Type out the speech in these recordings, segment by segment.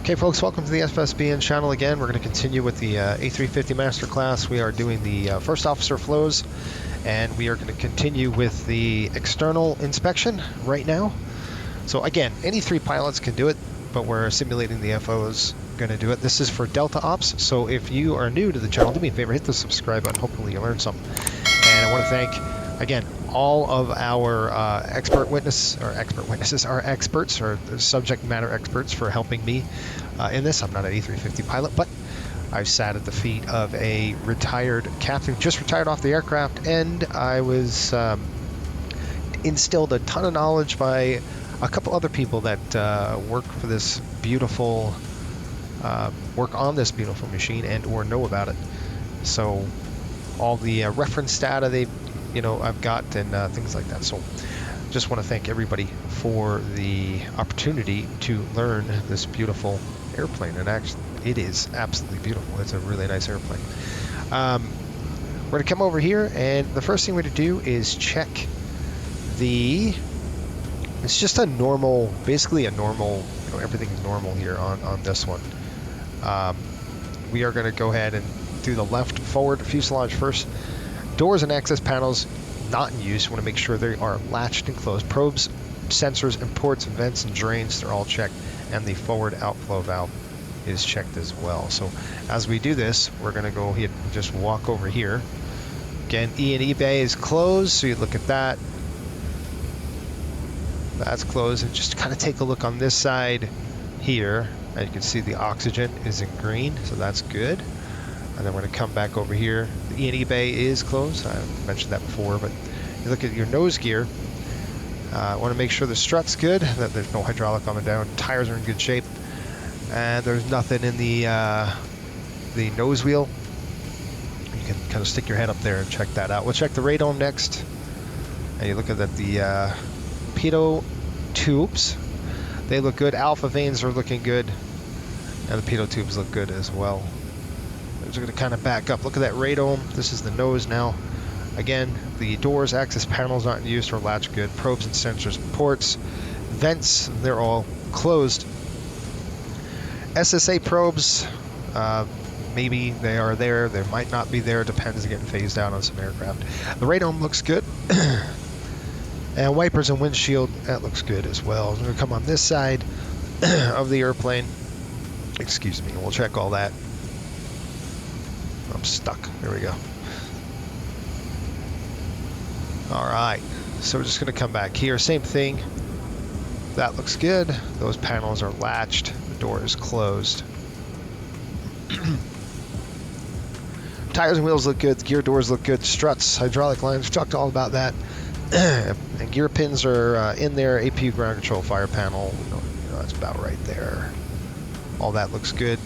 Okay folks, welcome to the FSBN channel again. We're going to continue with the A350 Masterclass. We are doing the first officer flows, and we are going to continue with the external inspection right now. So again, any three pilots can do it, but we're simulating the FOs going to do it. This is for Delta Ops, so if you are new to the channel, do me a favor, hit the subscribe button. Hopefully you learned something. And I want to thank, again, all of our our experts, or subject matter experts, for helping me in this. I'm not an A350 pilot, but I've sat at the feet of a retired captain, just retired off the aircraft, and I was instilled a ton of knowledge by a couple other people that work for this beautiful, work on this beautiful machine and or know about it. So all the reference data I've got and things like that. So just want to thank everybody for the opportunity to learn this beautiful airplane. And actually, it is absolutely beautiful. It's a really nice airplane. We're going to come over here, and the first thing we're going to do is check it's just a normal, basically a normal, everything is normal here on this one. We are going to go ahead and do the left forward fuselage first. Doors and access panels not in use. Want to make sure they are latched and closed. Probes, sensors, and ports, and vents and drains, they're all checked, and the forward outflow valve is checked as well. So as we do this, we're going to go ahead and just walk over here. Again, E and E bay is closed, so you look at that. That's closed, and just kind of take a look on this side here, and you can see the oxygen is in green, so that's good. And then we're going to come back over here. The E&E bay is closed. I mentioned that before, but you look at your nose gear. Want to make sure the strut's good, that there's no hydraulic on the down. Tires are in good shape. And there's nothing in the nose wheel. You can kind of stick your head up there and check that out. We'll check the radome next. And you look at the pitot tubes. They look good. Alpha vanes are looking good. And the pitot tubes look good as well. We're going to kind of back up. Look at that radome. This is the nose now. Again, the doors, access panels not in use or latch good. Probes and sensors and ports. Vents, they're all closed. SSA probes, maybe they are there. They might not be there. Depends, getting phased out on some aircraft. The radome looks good. And wipers and windshield, that looks good as well. We're going to come on this side of the airplane. Excuse me. We'll check all that. I'm stuck. There we go. All right. So we're just going to come back here. Same thing. That looks good. Those panels are latched. The door is closed. Tires and wheels look good. The gear doors look good. Struts, hydraulic lines. We talked all about that. And gear pins are in there. APU ground control fire panel. That's about right there. All that looks good.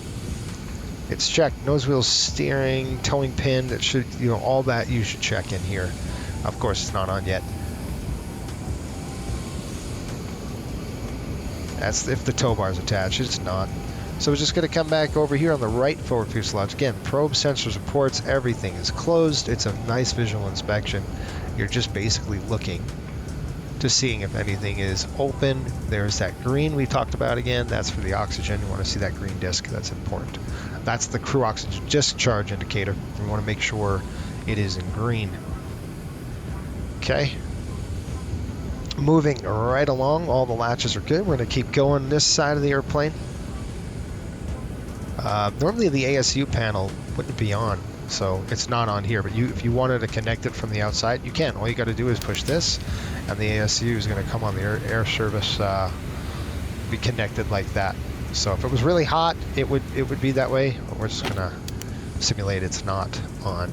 It's checked. Nose wheel, steering, towing pin. That should, all that you should check in here. Of course, it's not on yet. That's if the tow bar is attached. It's not. So we're just going to come back over here on the right forward fuselage. Again, probe, sensors, and ports. Everything is closed. It's a nice visual inspection. You're just basically looking to seeing if anything is open. There's that green we talked about again. That's for the oxygen. You want to see that green disc. That's important. That's the crew oxygen discharge indicator. We want to make sure it is in green. Okay. Moving right along. All the latches are good. We're going to keep going this side of the airplane. Normally the ASU panel wouldn't be on, so it's not on here. But if you wanted to connect it from the outside, you can. All you got to do is push this, and the ASU is going to come on the air service, be connected like that. So if it was really hot, it would be that way. But we're just going to simulate it's not on.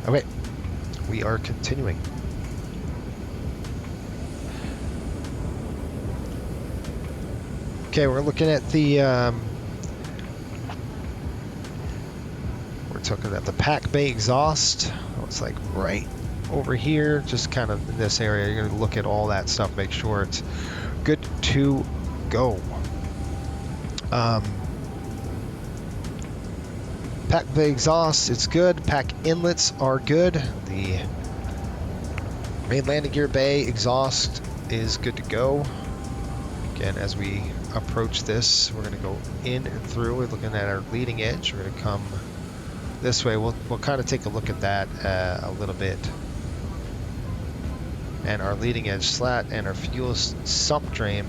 Okay, we are continuing. Okay, we're looking at the talking about the pack bay exhaust. It's like right over here, just kind of in this area. You're going to look at all that stuff, make sure it's good to go. Pack bay exhaust, it's good. Pack inlets are good. The main landing gear bay exhaust is good to go. Again, as we approach this, we're going to go in and through. We're looking at our leading edge. We're going to come this way. We'll kind of take a look at that a little bit. And our leading edge slat and our fuel sump drain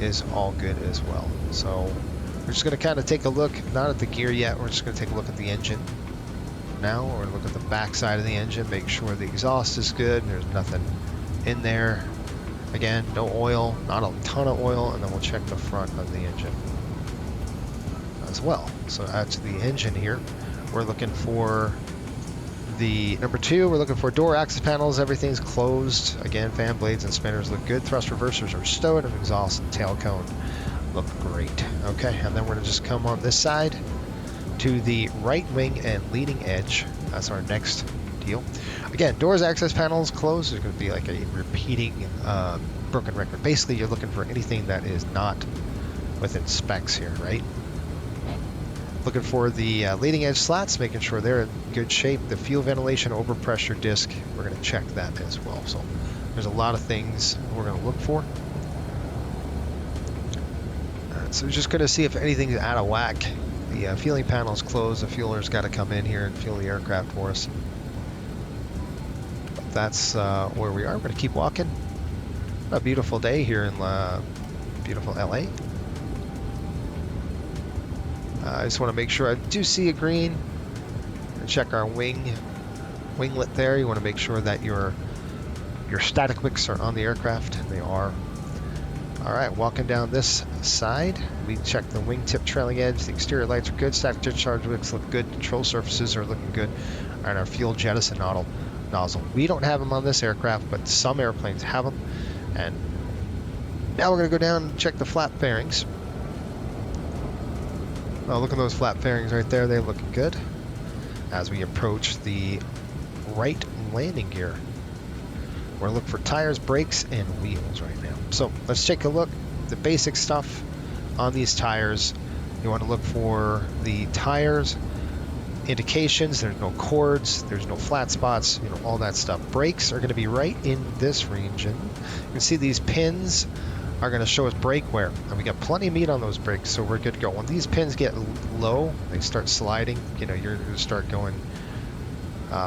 is all good as well. So we're just going to kind of take a look, not at the gear yet. We're just going to take a look at the engine now. We're going to look at the back side of the engine, make sure the exhaust is good. There's nothing in there. Again, no oil, not a ton of oil, and then we'll check the front of the engine as well. So add to the engine here. We're looking for the number 2. We're looking for door access panels. Everything's closed. Again, fan blades and spinners look good. Thrust reversers are stowed, and exhaust and tail cone look great. Okay, and then we're gonna just come on this side to the right wing and leading edge. That's our next deal. Again, doors, access panels closed. There's going to be like a repeating broken record. Basically, you're looking for anything that is not within specs here, right? Looking for the leading edge slats, making sure they're in good shape. The fuel ventilation overpressure disc, we're going to check that as well. So there's a lot of things we're going to look for. So we're just going to see if anything's out of whack. The fueling panel's closed. The fueler's got to come in here and fuel the aircraft for us. But that's where we are. We're going to keep walking. A beautiful day here in beautiful LA. I just want to make sure I do see a green. Check our winglet there. You want to make sure that your static wicks are on the aircraft, and they are. All right, walking down this side, we check the wingtip trailing edge. The exterior lights are good. Static discharge wicks look good. Control surfaces are looking good. And our fuel jettison nozzle. We don't have them on this aircraft, but some airplanes have them. And now we're going to go down and check the flap fairings. Oh, look at those flap fairings right there. They're looking good. As we approach the right landing gear, we're looking for tires, brakes, and wheels right now. So let's take a look at the basic stuff on these tires. You want to look for the tires indications. There's no cords, there's no flat spots, you know, all that stuff. Brakes are going to be right in this region. You can see these pins are going to show us brake wear, and we got plenty of meat on those brakes, so we're good to go. When these pins get low, they start sliding, you know, you're going to start going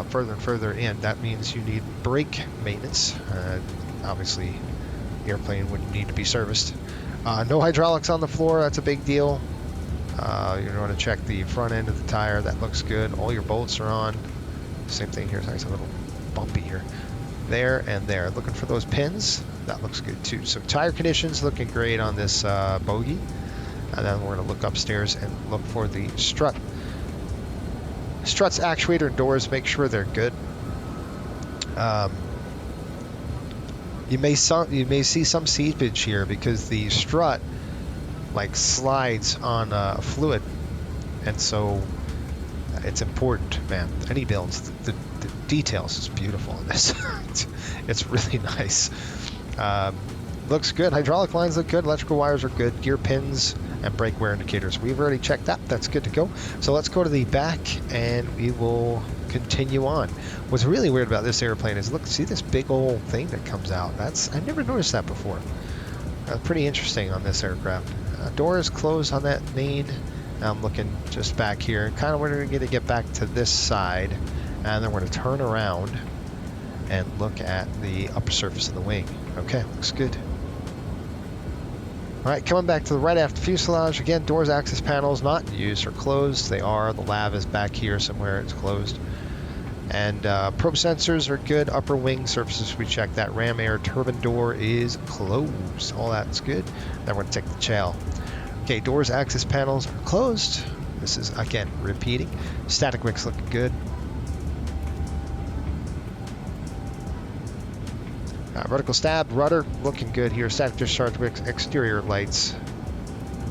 further and further in. That means you need brake maintenance. Obviously, the airplane would need to be serviced. No hydraulics on the floor, that's a big deal. You're going to check the front end of the tire. That looks good. All your bolts are on. Same thing here. It's a little bumpy here. There and there. Looking for those pins. That looks good too. So tire conditions looking great on this bogie. And then we're going to look upstairs and look for the strut. Struts, actuator, and doors. Make sure they're good. You may see some seepage here because the strut like slides on fluid, and so it's important, man. Inibuilds, the details is beautiful in this. It's really nice. Looks good. Hydraulic lines look good. Electrical wires are good. Gear pins and brake wear indicators. We've already checked that. That's good to go. So let's go to the back and we will continue on. What's really weird about this airplane is, look, see this big old thing that comes out? I never noticed that before. Pretty interesting on this aircraft. Door is closed on that main. I'm looking just back here. Kind of we're going to get back to this side, and then we're going to turn around and look at the upper surface of the wing. Okay, looks good. All right, coming back to the right after fuselage. Again, doors, access panels not used or closed. They are. The lav is back here somewhere. It's closed. And probe sensors are good. Upper wing surfaces, we checked that. Ram air turbine door is closed. All that's good. Then we're going to take the tail. Okay, doors, access panels are closed. This is, again, repeating. Static wicks looking good. Vertical stab, rudder looking good here. Static discharge wicks, exterior lights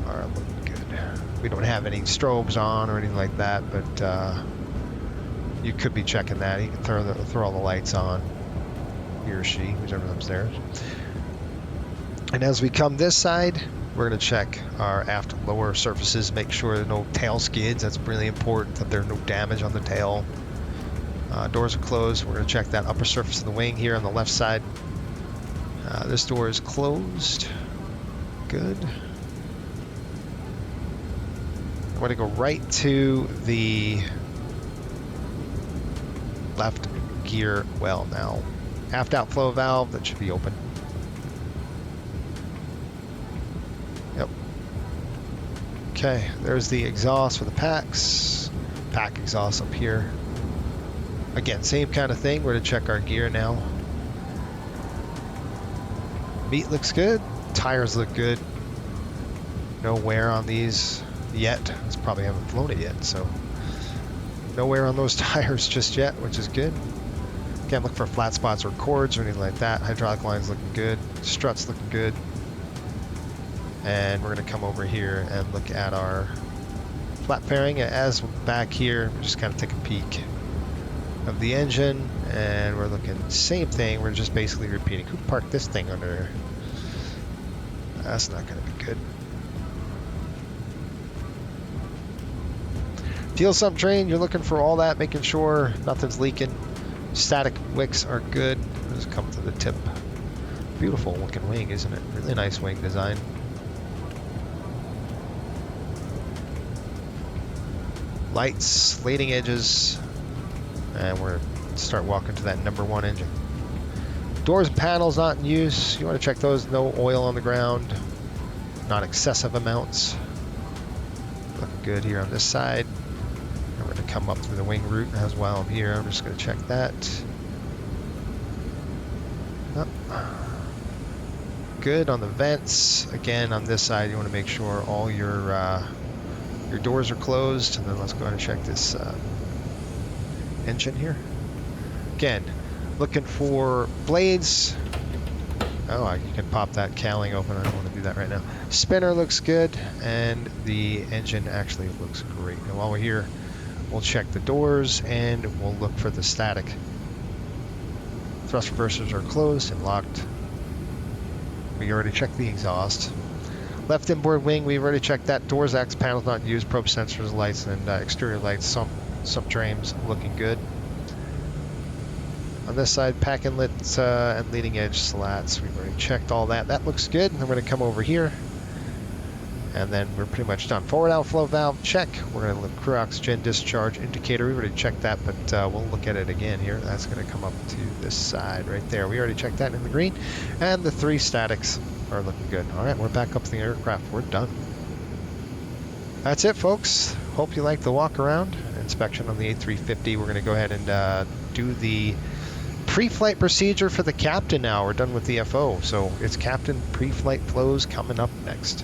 are looking good. We don't have any strobes on or anything like that, but you could be checking that. You can throw all the lights on, he or she, who's ever upstairs. And as we come this side, we're going to check our aft lower surfaces, make sure there are no tail skids. That's really important, that there's no damage on the tail. Doors are closed. We're going to check that upper surface of the wing here on the left side. This door is closed. good. I'm going to go right to the left gear well now. Aft outflow valve, that should be open. Yep. Okay, there's the exhaust for the packs. Pack exhaust up here. Again, same kind of thing. We're going to check our gear now. Meat looks good. Tires look good. No wear on these yet. It's probably haven't flown it yet, so no wear on those tires just yet, which is good. Can't look for flat spots or cords or anything like that. Hydraulic lines looking good. Struts looking good. And we're going to come over here and look at our flat fairing. As back here, we're just kind of take a peek of the engine, and we're looking same thing. We're just basically repeating. Who parked this thing under there? That's not going to be good. Fuel sump drain, you're looking for all that, making sure nothing's leaking. Static wicks are good. Just come to the tip. Beautiful looking wing, isn't it? Really nice wing design. Lights, leading edges, and we're gonna start walking to that number 1 engine. Doors and panels not in use. You want to check those. No oil on the ground. Not excessive amounts. Looking good here on this side. And we're going to come up through the wing root as well up here. I'm just going to check that. Good on the vents. Again, on this side, you want to make sure all your doors are closed. And then let's go ahead and check this engine here. Again, looking for blades. Oh, you can pop that cowling open. I don't want to do that right now. Spinner looks good, and the engine actually looks great. And while we're here, we'll check the doors, and we'll look for the static. Thrust reversers are closed and locked. We already checked the exhaust. Left inboard wing, we've already checked that. Doors, X panels not used, probe sensors, lights, and exterior lights. Some trains looking good. On this side, pack inlets and leading edge slats. We've already checked all that. That looks good. And then we're going to come over here. And then we're pretty much done. Forward outflow valve, check. We're going to look crew oxygen discharge indicator. We already checked that, but we'll look at it again here. That's going to come up to this side right there. We already checked that in the green. And the 3 statics are looking good. All right, we're back up to the aircraft. We're done. That's it, folks. Hope you liked the walk around inspection on the A350. We're going to go ahead and do the pre-flight procedure for the captain now. We're done with the FO, so it's captain pre-flight flows coming up next.